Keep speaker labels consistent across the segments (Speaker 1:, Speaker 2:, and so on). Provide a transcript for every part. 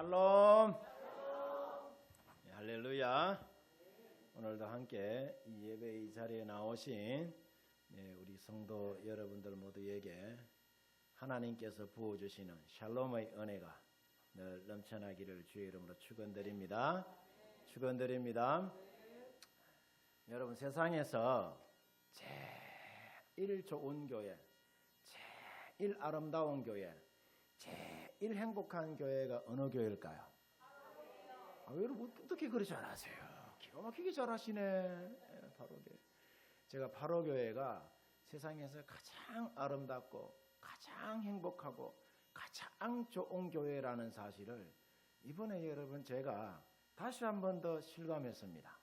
Speaker 1: 샬롬. 네, 할렐루야. 오늘도 함께 이 예배의 자리에 나오신 우리 성도 여러분들 모두에게 하나님께서 부어주시는 샬롬의 은혜가 늘 넘쳐나기를 주의 이름으로 축원드립니다. 축원드립니다. 여러분, 세상에서 제일 좋은 교회, 제일 아름다운 교회, 제일 행복한 교회가 어느 교회일까요? 여러분 어떻게 그리 잘하세요? 기가 막히게 잘하시네. 바로교회. 제가 바로교회가 세상에서 가장 아름답고 가장 행복하고 가장 좋은 교회라는 사실을 이번에 여러분 제가 다시 한 번 더 실감했습니다.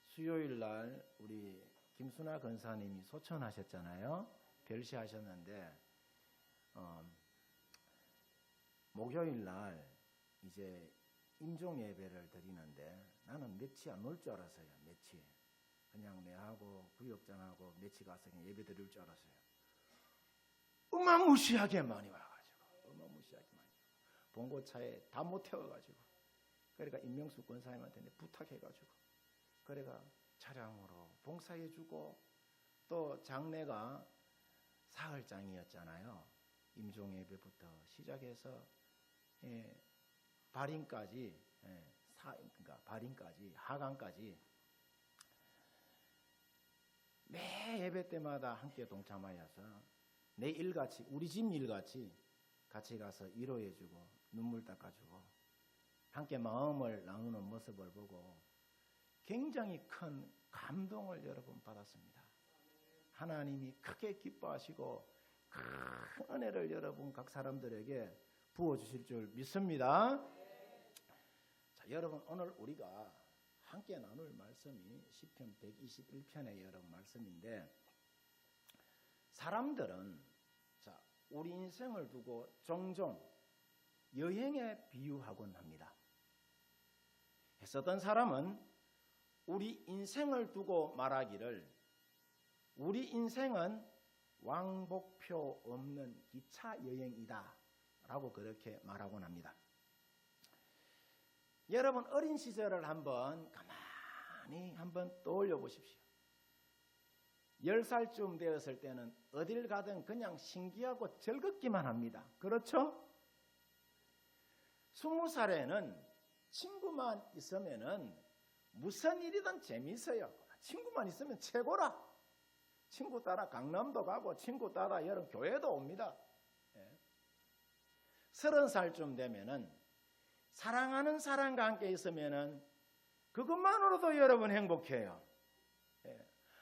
Speaker 1: 수요일 날 우리 김순아 권사님이 소천하셨잖아요. 별시하셨는데 목요일 날 이제 임종 예배를 드리는데 나는 며칠 안 올 줄 알았어요. 며칠 그냥 내하고 구역장하고 며칠 가서 그냥 예배 드릴 줄 알았어요. 어마무시하게 많이 와가지고 어마무시하게 많이 봉고차에 다 못 태워가지고 그러니까 임명수 권사님한테 부탁해가지고 그래가 차량으로 봉사해주고 또 장례가 사흘장이었잖아요. 임종 예배부터 시작해서 발인까지, 그러니까 발인까지, 하강까지 매 예배 때마다 함께 동참하여서 내 일같이, 우리 집 일같이 같이 가서 위로해주고 눈물 닦아주고 함께 마음을 나누는 모습을 보고 굉장히 큰 감동을 여러분 받았습니다. 하나님이 크게 기뻐하시고 큰 은혜를 여러분 각 사람들에게 부어주실 줄 믿습니다. 자, 여러분 오늘 우리가 함께 나눌 말씀이 시편 121편의 여러분 말씀인데 사람들은 자, 우리 인생을 두고 종종 여행에 비유하곤 합니다. 어떤 사람은 우리 인생을 두고 말하기를 우리 인생은 왕복표 없는 기차 여행이다 라고 그렇게 말하곤 합니다. 여러분 어린 시절을 한번 가만히 한번 떠올려 보십시오. 10살쯤 되었을 때는 어딜 가든 그냥 신기하고 즐겁기만 합니다. 그렇죠? 20살에는 친구만 있으면은 무슨 일이든 재미있어요. 친구만 있으면 최고라. 친구 따라 강남도 가고 친구 따라 여름 교회도 옵니다. 30살쯤 되면은 사랑하는 사람과 함께 있으면은 그것만으로도 여러분 행복해요.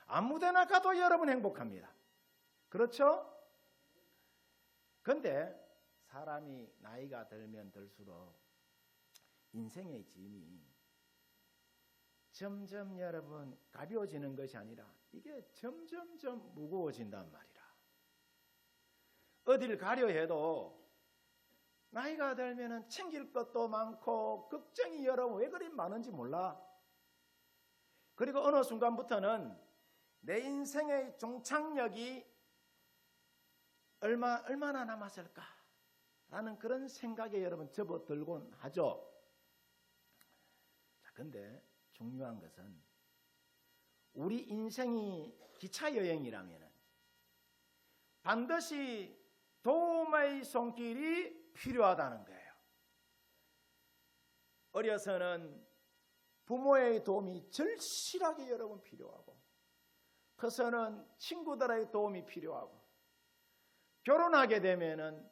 Speaker 1: 아무데나 가도 여러분 행복합니다. 그렇죠? 근데 사람이 나이가 들면 들수록 인생의 짐이 점점 여러분 가벼워지는 것이 아니라 이게 점점점 무거워진단 말이라. 어딜 가려 해도 나이가 들면은 챙길 것도 많고 걱정이 여러분 왜 그리 많은지 몰라. 그리고 어느 순간부터는 내 인생의 종착역이 얼마나 남았을까라는 그런 생각에 여러분 접어들곤 하죠. 자, 근데 중요한 것은 우리 인생이 기차 여행이라면 반드시 도움의 손길이 필요하다는 거예요. 어려서는 부모의 도움이 절실하게 여러분 필요하고 커서는 친구들의 도움이 필요하고 결혼하게 되면은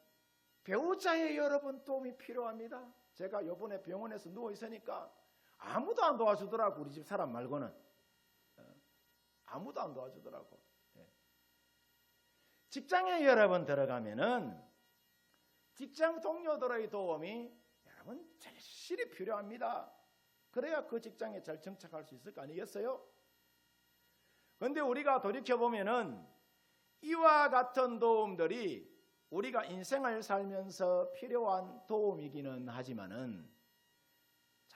Speaker 1: 배우자의 여러분 도움이 필요합니다. 제가 이번에 병원에서 누워 있으니까 아무도 안 도와주더라고. 우리 집 사람 말고는 아무도 안 도와주더라고. 직장에 여러분 들어가면은 직장 동료들의 도움이 여러분 절실히 필요합니다. 그래야 그 직장에 잘 정착할 수 있을 거 아니겠어요? 그런데 우리가 돌이켜보면은 이와 같은 도움들이 우리가 인생을 살면서 필요한 도움이기는 하지만은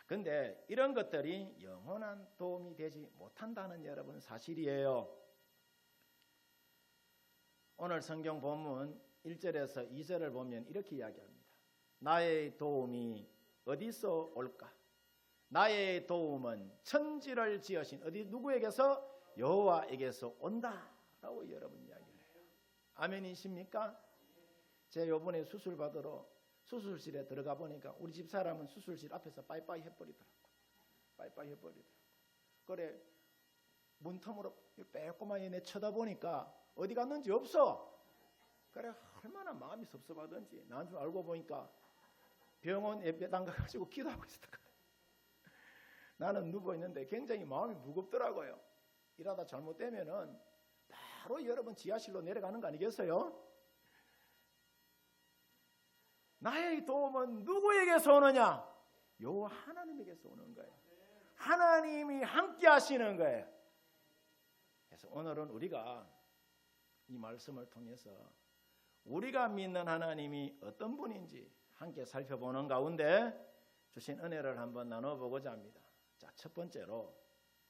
Speaker 1: 근데 이런 것들이 영원한 도움이 되지 못한다는 여러분 사실이에요. 오늘 성경 본문 1절에서 2절을 보면 이렇게 이야기합니다. 나의 도움이 어디서 올까? 나의 도움은 천지를 지으신 어디 누구에게서? 여호와에게서 온다라고 여러분 이야기를 해요. 아멘이십니까? 제가 요번에 수술 받으러 수술실에 들어가 보니까 우리 집 사람은 수술실 앞에서 빠이빠이 해버리더라고. 빠이빠이 해버리더라고. 그래 문틈으로 빼꼼하게 내 쳐다보니까 어디 갔는지 없어. 그래 얼마나 마음이 섭섭하던지. 난 좀 알고 보니까 병원 예배당 가가지고 기도하고 있었다. 나는 누워있는데 굉장히 마음이 무겁더라고요. 이러다 잘못되면은 바로 여러분 지하실로 내려가는 거 아니겠어요? 나의 도움은 누구에게서 오느냐? 여호와 하나님에게서 오는 거예요. 하나님이 함께 하시는 거예요. 그래서 오늘은 우리가 이 말씀을 통해서 우리가 믿는 하나님이 어떤 분인지 함께 살펴보는 가운데 주신 은혜를 한번 나눠보고자 합니다. 자, 첫 번째로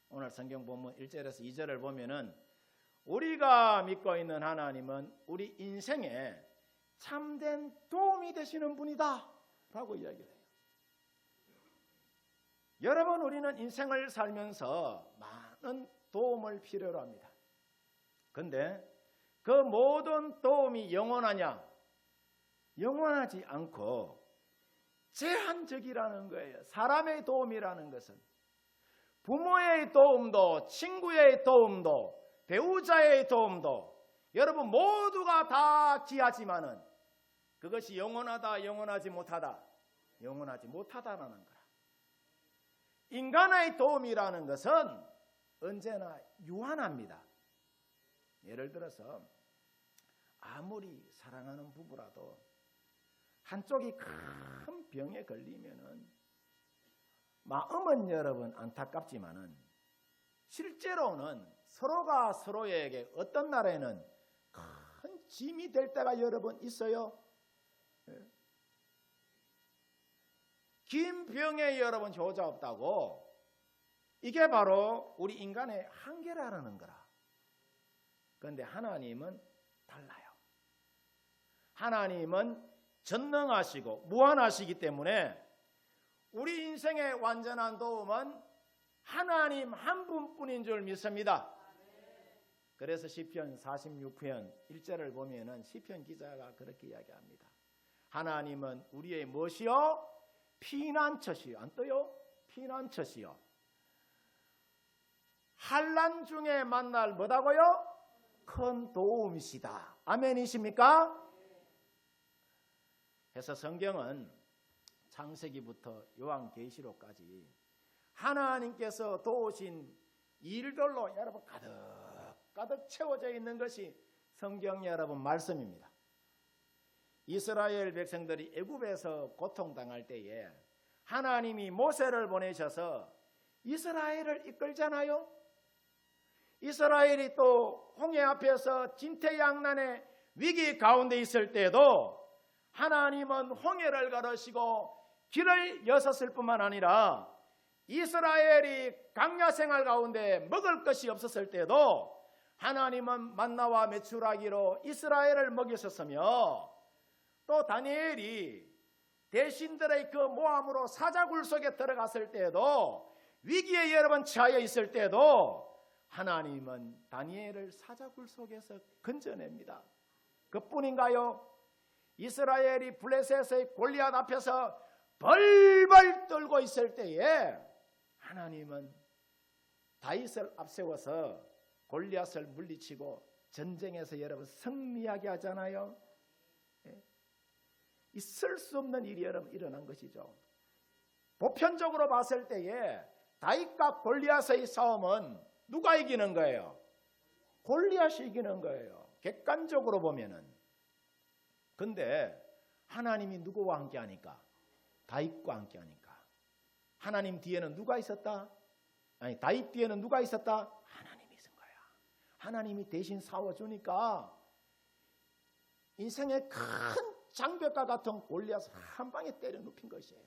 Speaker 1: 오늘 성경 본문 1절에서 2절을 보면은 우리가 믿고 있는 하나님은 우리 인생에 참된 도움이 되시는 분이다 라고 이야기를 해요. 여러분, 우리는 인생을 살면서 많은 도움을 필요로 합니다. 그런데 그 모든 도움이 영원하냐? 영원하지 않고 제한적이라는 거예요. 사람의 도움이라는 것은 부모의 도움도, 친구의 도움도, 배우자의 도움도 여러분 모두가 다 귀하지만은 그것이 영원하다, 영원하지 못하다, 영원하지 못하다라는 거라. 인간의 도움이라는 것은 언제나 유한합니다. 예를 들어서 아무리 사랑하는 부부라도 한쪽이 큰 병에 걸리면은 마음은 여러분 안타깝지만은 실제로는 서로가 서로에게 어떤 날에는 큰 짐이 될 때가 여러분 있어요. 긴 병에 여러분 효자 없다고. 이게 바로 우리 인간의 한계라는 거라. 그런데 하나님은 달라요. 하나님은 전능하시고 무한하시기 때문에 우리 인생의 완전한 도움은 하나님 한 분뿐인 줄 믿습니다. 그래서 시편 46편 1절을 보면은 시편 기자가 그렇게 이야기합니다. 하나님은 우리의 무엇이요? 피난처시요. 안 떠요? 피난처시요. 환난 중에 만날 뭐다고요? 큰 도움이시다. 아멘이십니까? 그래서 성경은 창세기부터 요한계시록까지 하나님께서 도우신 일들로 여러분 가득 채워져 있는 것이 성경 여러분 말씀입니다. 이스라엘 백성들이 애굽에서 고통당할 때에 하나님이 모세를 보내셔서 이스라엘을 이끌잖아요. 이스라엘이 또 홍해 앞에서 진퇴양난의 위기 가운데 있을 때도 하나님은 홍해를 가르시고 길을 여셨을 뿐만 아니라 이스라엘이 광야 생활 가운데 먹을 것이 없었을 때도 하나님은 만나와 메추라기로 이스라엘을 먹이셨으며 또 다니엘이 대신들의 그 모함으로 사자굴 속에 들어갔을 때도 위기에 여러분 처하여 있을 때도 하나님은 다니엘을 사자굴 속에서 건져냅니다. 그뿐인가요? 이스라엘이 블레셋의 골리앗 앞에서 벌벌 떨고 있을 때에 하나님은 다윗을 앞세워서 골리앗을 물리치고 전쟁에서 여러분 승리하게 하잖아요. 있을 수 없는 일이 여러분 일어난 것이죠. 보편적으로 봤을 때에 다윗과 골리앗의 싸움은 누가 이기는 거예요? 골리앗이 이기는 거예요. 객관적으로 보면은. 근데 하나님이 누구와 함께 하니까? 다윗과 함께 하니까. 하나님 뒤에는 누가 있었다? 아니, 다윗 뒤에는 누가 있었다? 하나님이 있은 거야. 하나님이 대신 싸워주니까 인생의 큰 장벽과 같은 골리앗을 한 방에 때려 눕힌 것이에요.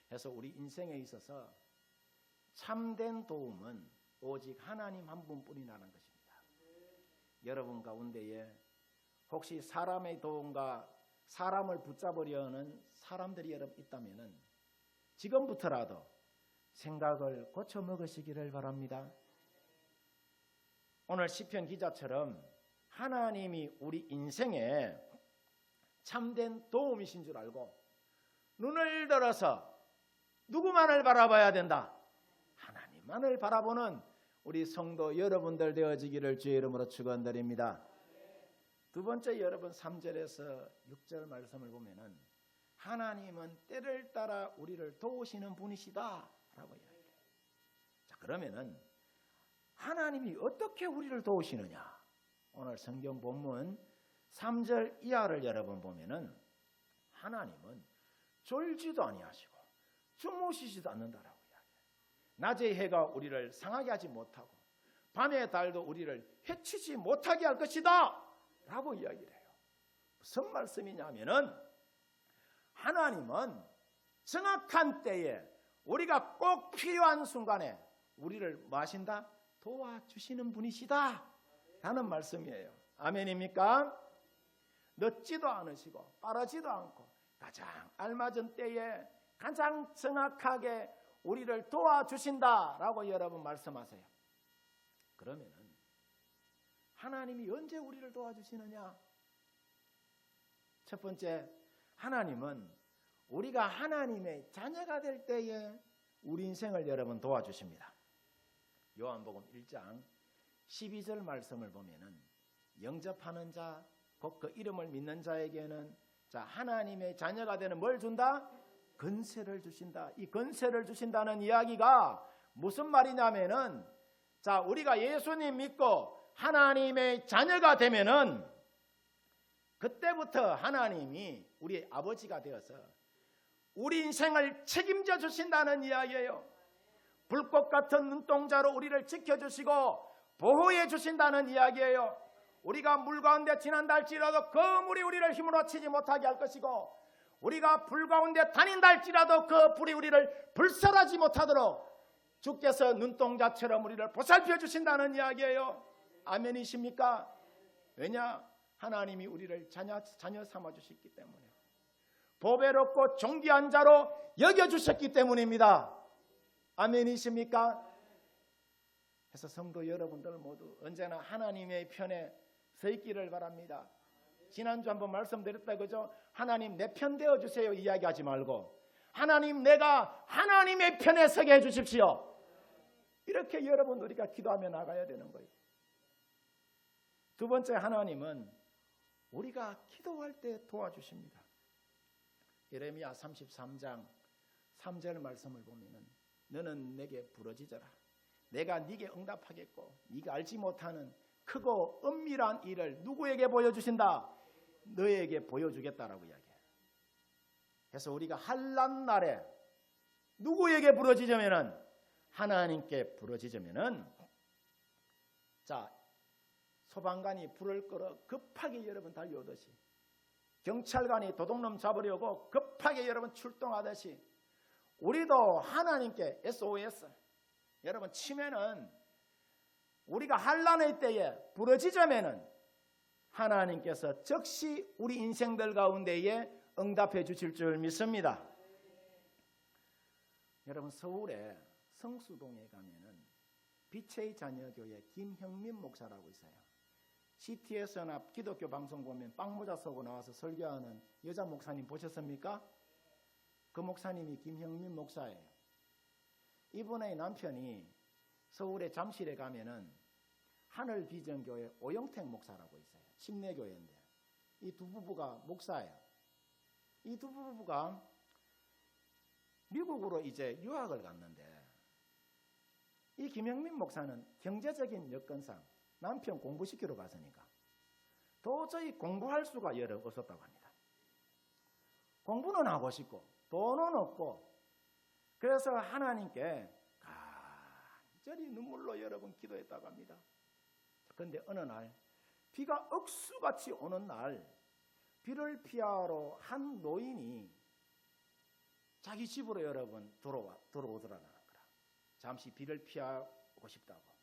Speaker 1: 그래서 우리 인생에 있어서 참된 도움은 오직 하나님 한 분뿐이라는 것입니다. 여러분 가운데에 혹시 사람의 도움과 사람을 붙잡으려는 사람들이 여러분 있다면은 지금부터라도 생각을 고쳐 먹으시기를 바랍니다. 오늘 시편 기자처럼 하나님이 우리 인생에 참된 도움이신 줄 알고 눈을 들어서 누구만을 바라봐야 된다? 하나님만을 바라보는 우리 성도 여러분들 되어지기를 주의 이름으로 축원드립니다. 두 번째, 여러분 3절에서 6절 말씀을 보면은 하나님은 때를 따라 우리를 도우시는 분이시다 라고 이야기해요. 자, 그러면은 하나님이 어떻게 우리를 도우시느냐? 오늘 성경 본문 3절 이하를 여러분 보면은 하나님은 졸지도 아니하시고 주무시지도 않는다라고 이야기해요. 낮의 해가 우리를 상하게 하지 못하고 밤의 달도 우리를 해치지 못하게 할 것이다 라고 이야기를 해요. 무슨 말씀이냐면은 하나님은 정확한 때에 우리가 꼭 필요한 순간에 우리를 뭐 하신다? 도와주시는 분이시다 라는 말씀이에요. 아멘입니까? 늦지도 않으시고 빠르지도 않고 가장 알맞은 때에 가장 정확하게 우리를 도와주신다라고 여러분 말씀하세요. 그러면은 하나님이 언제 우리를 도와주시느냐? 첫 번째, 하나님은 우리가 하나님의 자녀가 될 때에 우리 인생을 여러분 도와주십니다. 요한복음 1장 12절 말씀을 보면은 영접하는 자, 곧 그 이름을 믿는 자에게는 자 하나님의 자녀가 되는 뭘 준다? 권세를 주신다. 이 권세를 주신다는 이야기가 무슨 말이냐면은 자 우리가 예수님 믿고 하나님의 자녀가 되면은 그때부터 하나님이 우리 아버지가 되어서 우리 인생을 책임져 주신다는 이야기예요. 불꽃 같은 눈동자로 우리를 지켜주시고 보호해 주신다는 이야기예요. 우리가 물 가운데 지난다 할지라도 그 물이 우리를 힘으로 치지 못하게 할 것이고 우리가 불 가운데 다닌다 할지라도 그 불이 우리를 불살하지 못하도록 주께서 눈동자처럼 우리를 보살펴 주신다는 이야기예요. 아멘이십니까? 왜냐? 하나님이 우리를 자녀 삼아 주셨기 때문에 보배롭고 존귀한 자로 여겨주셨기 때문입니다. 아멘이십니까? 그래서 성도 여러분들 모두 언제나 하나님의 편에 서 있기를 바랍니다. 지난주 한번 말씀드렸다 그죠? 하나님 내 편 되어주세요 이야기하지 말고 하나님 내가 하나님의 편에 서게 해주십시오. 이렇게 여러분 우리가 기도하며 나가야 되는 거예요. 두 번째, 하나님은 우리가 기도할 때 도와주십니다. 예레미야 33장 3절 말씀을 보면은 너는 내게 부르짖어라. 내가 네게 응답하겠고 네가 알지 못하는 크고 은밀한 일을 누구에게 보여주신다? 너에게 보여주겠다라고 이야기해요. 그래서 우리가 환난 날에 누구에게 부르짖으면은 하나님께 부르짖으면은 자 소방관이 불을 끌어 급하게 여러분 달려오듯이 경찰관이 도둑놈 잡으려고 급하게 여러분 출동하듯이 우리도 하나님께 SOS 여러분 치면은 우리가 환난의 때에 부르짖으면은 하나님께서 즉시 우리 인생들 가운데에 응답해 주실 줄 믿습니다. 여러분 서울에 성수동에 가면은 빛의 자녀교회 김형민 목사라고 있어요. CTS나 기독교 방송 보면 빵모자 쓰고 나와서 설교하는 여자 목사님 보셨습니까? 그 목사님이 김형민 목사예요. 이분의 남편이 서울의 잠실에 가면은 하늘비전교회 오영택 목사라고 있어요. 침례교회인데 이 두 부부가 목사예요. 이 두 부부가 미국으로 이제 유학을 갔는데 이 김영민 목사는 경제적인 여건상 남편 공부시키러 갔으니까 도저히 공부할 수가 없었다고 합니다. 공부는 하고 싶고 돈은 없고 그래서 하나님께 간절히 눈물로 여러분 기도했다고 합니다. 그런데 어느 날 비가 억수같이 오는 날 비를 피하러 한 노인이 자기 집으로 여러분 들어오더라는 거라. 잠시 비를 피하고 싶다고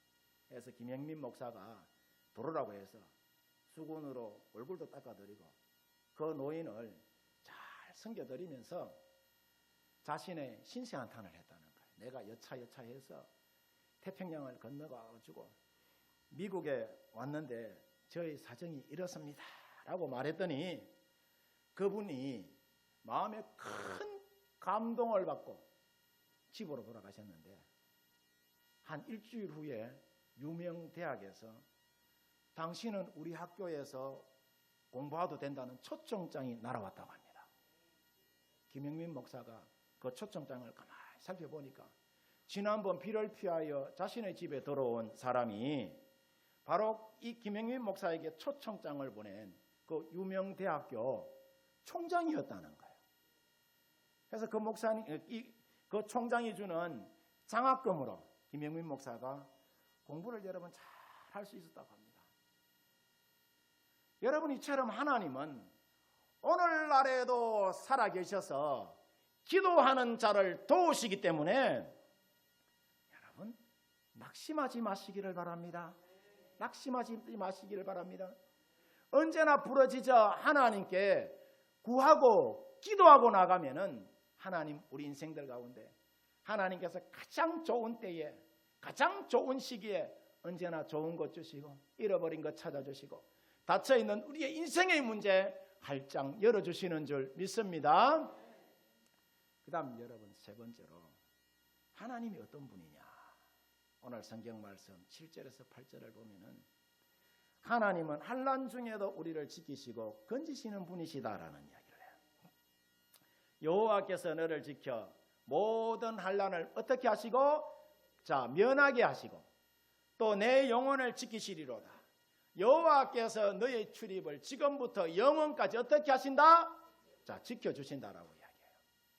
Speaker 1: 해서 김영민 목사가 들어오라고 해서 수건으로 얼굴도 닦아드리고 그 노인을 잘 섬겨드리면서 자신의 신세한탄을 했다는 거예요. 내가 여차여차해서 태평양을 건너가지고 미국에 왔는데 저희 사정이 이렇습니다 라고 말했더니 그분이 마음에 큰 감동을 받고 집으로 돌아가셨는데 한 일주일 후에 유명 대학에서 당신은 우리 학교에서 공부해도 된다는 초청장이 날아왔다고 합니다. 김영민 목사가 그 초청장을 가만히 살펴보니까 지난번 비를 피하여 자신의 집에 들어온 사람이 바로 이 김영민 목사에게 초청장을 보낸 그 유명 대학교 총장이었다는 거예요. 그래서 그 목사님, 그 총장이 주는 장학금으로 김영민 목사가 공부를 여러분 잘 할 수 있었다고 합니다. 여러분 이처럼 하나님은 오늘날에도 살아계셔서 기도하는 자를 도우시기 때문에 여러분 낙심하지 마시기를 바랍니다. 낙심하지 마시기를 바랍니다. 언제나 부러지져 하나님께 구하고 기도하고 나가면은 하나님 우리 인생들 가운데 하나님께서 가장 좋은 때에 가장 좋은 시기에 언제나 좋은 것 주시고 잃어버린 것 찾아주시고 닫혀있는 우리의 인생의 문제 활짝 열어주시는 줄 믿습니다. 그 다음 여러분 세 번째로 하나님이 어떤 분이냐. 오늘 성경 말씀 7절에서 8절을 보면은 하나님은 환난 중에도 우리를 지키시고 건지시는 분이시다라는 이야기를 해요. 여호와께서 너를 지켜 모든 환난을 어떻게 하시고 면하게 하시고 또 내 영혼을 지키시리로다. 여호와께서 너의 출입을 지금부터 영원까지 어떻게 하신다? 지켜주신다라고 이야기해요.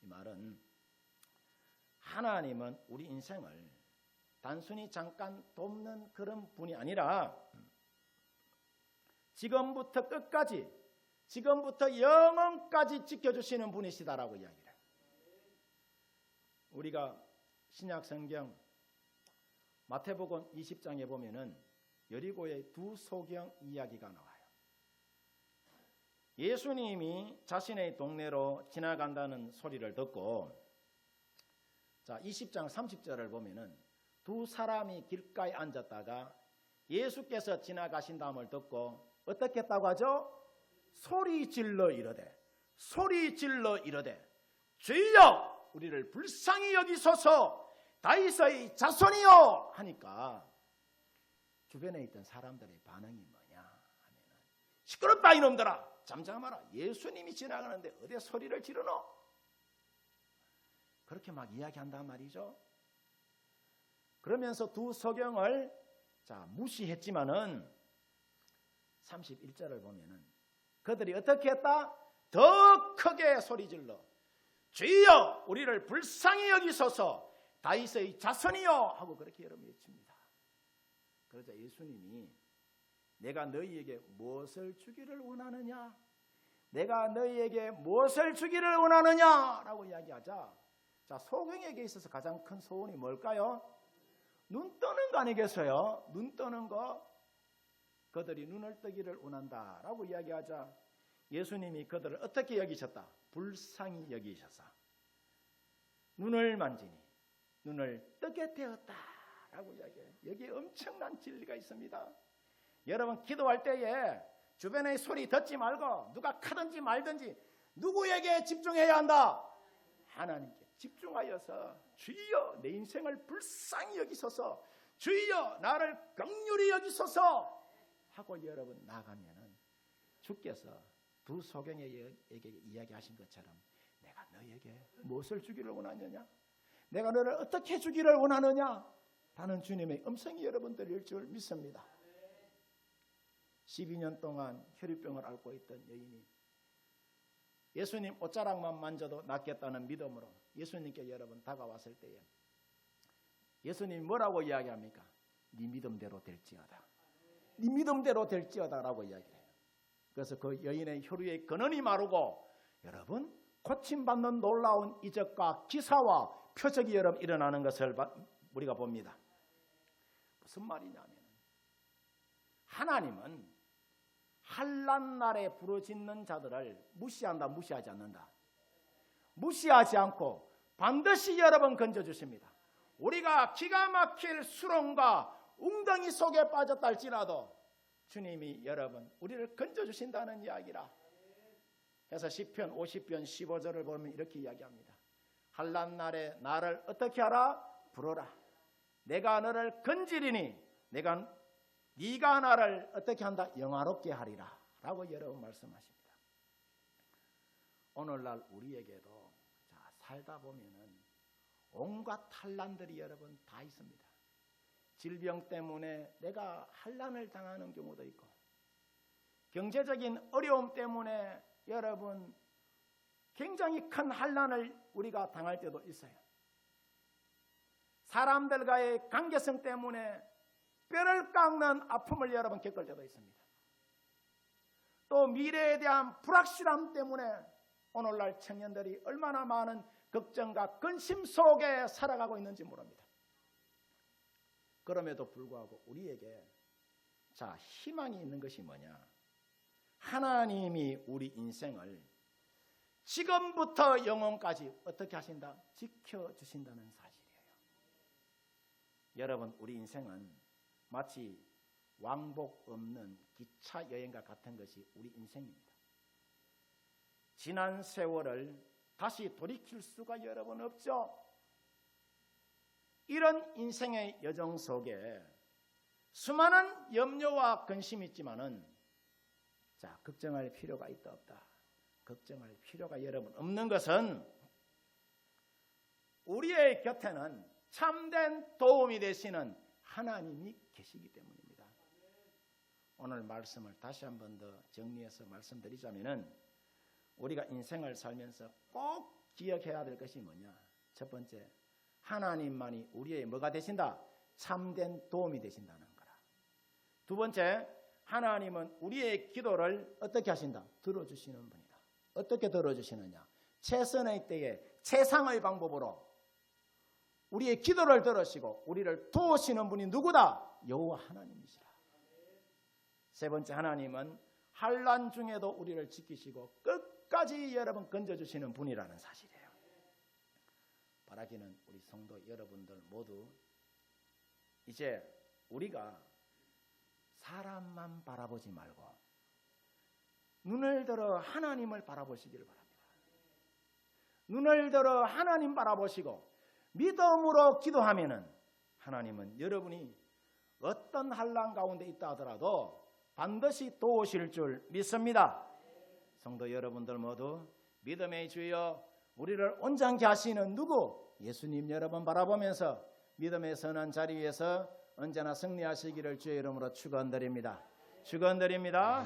Speaker 1: 이 말은 하나님은 우리 인생을 단순히 잠깐 돕는 그런 분이 아니라 지금부터 끝까지 지금부터 영원까지 지켜주시는 분이시다라고 이야기를 해요. 우리가 신약 성경 마태복음 20장에 보면은 여리고의 두 소경 이야기가 나와요. 예수님이 자신의 동네로 지나간다는 소리를 듣고 20장 30절을 보면은 두 사람이 길가에 앉았다가 예수께서 지나가신 다음을 듣고 어떻게 했다고 하죠? 소리 질러 이르되 주여 우리를 불쌍히 여기소서 다윗의 자손이요 하니까 주변에 있던 사람들의 반응이 뭐냐 하면은 시끄럽다 이놈들아 잠잠하라 예수님이 지나가는데 어디 소리를 지르노? 그렇게 막 이야기한단 말이죠. 그러면서 두 소경을 무시했지만은 31절을 보면은 그들이 어떻게 했다? 더 크게 소리질러 주여 우리를 불쌍히 여기소서 다윗의 자손이요 하고 그렇게 여러분 외칩니다. 그러자 예수님이 내가 너희에게 무엇을 주기를 원하느냐? 내가 너희에게 무엇을 주기를 원하느냐라고 이야기하자 소경에게 있어서 가장 큰 소원이 뭘까요? 눈 뜨는 거 아니겠어요? 눈 뜨는 거 그들이 눈을 뜨기를 원한다라고 이야기하자 예수님이 그들을 어떻게 여기셨다? 불쌍히 여기셔서 눈을 만지니 눈을 뜨게 되었다라고 이야기해요. 여기에 엄청난 진리가 있습니다. 여러분 기도할 때에 주변의 소리 듣지 말고 누가 카든지 말든지 누구에게 집중해야 한다? 하나님께 집중하여서 주여 내 인생을 불쌍히 여기소서 주여 나를 긍휼히 여기소서 하고 여러분 나가면은 주께서 두 소경에게 이야기하신 것처럼 내가 너에게 무엇을 주기를 원하느냐? 내가 너를 어떻게 주기를 원하느냐? 라는 주님의 음성이 여러분 들릴 줄 믿습니다. 12년 동안 혈유병을 앓고 있던 여인이 예수님 옷자락만 만져도 낫겠다는 믿음으로 예수님께 여러분 다가왔을 때에 예수님이 뭐라고 이야기합니까? 네 믿음대로 될지어다. 네 믿음대로 될지어다라고 이야기해요. 그래서 그 여인의 혈유의 근원이 마르고 여러분 고침받는 놀라운 이적과 기사와 표적이 여러분 일어나는 것을 우리가 봅니다. 무슨 말이냐면 하나님은 환난 날에 부르짖는 자들을 무시한다, 무시하지 않는다. 무시하지 않고 반드시 여러분 건져주십니다. 우리가 기가 막힐 수렁과 웅덩이 속에 빠졌다 할지라도 주님이 여러분 우리를 건져주신다는 이야기라. 그래서 시편 50편 15절을 보면 이렇게 이야기합니다. 환난 날에 나를 어떻게 하라? 부르라. 내가 너를 건지리니 네가 나를 어떻게 한다? 영화롭게 하리라 라고 여러분 말씀하십니다. 오늘날 우리에게도 살다 보면은 온갖 환난들이 여러분 다 있습니다. 질병 때문에 내가 환난을 당하는 경우도 있고, 경제적인 어려움 때문에 여러분 굉장히 큰 환난을 우리가 당할 때도 있어요. 사람들과의 관계성 때문에 뼈를 깎는 아픔을 여러분 겪을 때도 있습니다. 또 미래에 대한 불확실함 때문에 오늘날 청년들이 얼마나 많은 걱정과 근심 속에 살아가고 있는지 모릅니다. 그럼에도 불구하고 우리에게 희망이 있는 것이 뭐냐? 하나님이 우리 인생을 지금부터 영원까지 어떻게 하신다? 지켜주신다는 사실이에요. 여러분, 우리 인생은 마치 왕복 없는 기차 여행과 같은 것이 우리 인생입니다. 지난 세월을 다시 돌이킬 수가 여러분 없죠. 이런 인생의 여정 속에 수많은 염려와 근심이 있지만은 걱정할 필요가 있다 없다. 걱정할 필요가 여러분 없는 것은 우리의 곁에는 참된 도움이 되시는 하나님이 계시기 때문입니다. 오늘 말씀을 다시 한 번 더 정리해서 말씀드리자면은 우리가 인생을 살면서 꼭 기억해야 될 것이 뭐냐? 첫 번째, 하나님만이 우리의 뭐가 되신다? 참된 도움이 되신다는 거라. 두 번째, 하나님은 우리의 기도를 어떻게 하신다? 들어주시는 분이다. 어떻게 들어주시느냐? 최선의 때에 최상의 방법으로 우리의 기도를 들으시고 우리를 도우시는 분이 누구다? 여호와 하나님이시라. 세 번째, 하나님은 환난 중에도 우리를 지키시고 끝까지 여러분 건져주시는 분이라는 사실이에요. 바라기는 우리 성도 여러분들 모두 이제 우리가 사람만 바라보지 말고 눈을 들어 하나님을 바라보시기를 바랍니다. 눈을 들어 하나님 바라보시고 믿음으로 기도하면은 하나님은 여러분이 어떤 환난 가운데 있다 하더라도 반드시 도우실 줄 믿습니다. 성도 여러분들 모두 믿음의 주여 우리를 온전케 하시는 누구? 예수님 여러분 바라보면서 믿음의 선한 자리 위에서 언제나 승리하시기를 주의 이름으로 축원드립니다. 축원드립니다.